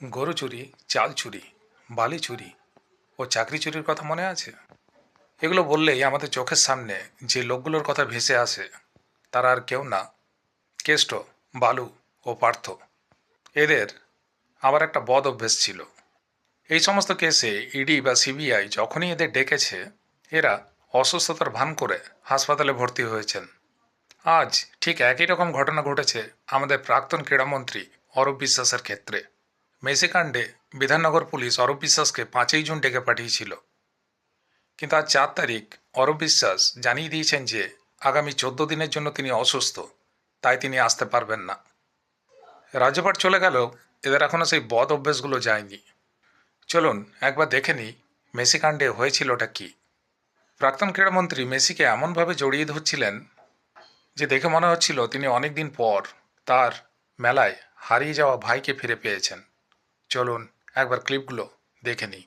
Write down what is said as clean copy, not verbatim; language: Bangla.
গরু চুরি, চাল চুরি, বালি চুরি ও চাকরি চুরির কথা মনে আছে? এগুলো বললেই আমাদের চোখের সামনে যে লোকগুলোর কথা ভেসে আসে তারা আর কেউ না, কেষ্ট, বালু ও পার্থ। এদের আবার একটা বদ অভ্যেস ছিল। এই সমস্ত কেসে ইডি বা সিবিআই যখনই এদের ডেকেছে, এরা অসুস্থতার ভান করে হাসপাতালে ভর্তি হয়েছেন। আজ ঠিক একই রকম ঘটনা ঘটেছে আমাদের প্রাক্তন ক্রীড়ামন্ত্রী অরূপ বিশ্বাসের ক্ষেত্রে। মেসিকাণ্ডে বিধাননগর পুলিশ অরূপ বিশ্বাসকে 5ই জুন ডেকে পাঠিয়েছিল, কিন্তু আজ 4 তারিখ অরূপ বিশ্বাস জানিয়ে দিয়েছেন যে আগামী 14 দিনের জন্য তিনি অসুস্থ, তাই তিনি আসতে পারবেন না। রাজ্যপাট চলে গেল, এদের এখনও সেই বদ অভ্যেসগুলো যায়নি। চলুন একবার দেখে নিই মেসিকাণ্ডে হয়েছিলটা কি। প্রাক্তন ক্রীড়ামন্ত্রী মেসিকে এমনভাবে জড়িয়ে ধরছিলেন যে দেখে মনে হচ্ছিল তিনি অনেক দিন পর তার মেলায় হারিয়ে যাওয়া ভাইকে ফিরে পেয়েছেন। চলুন একবার ক্লিপগুলো দেখে নিই।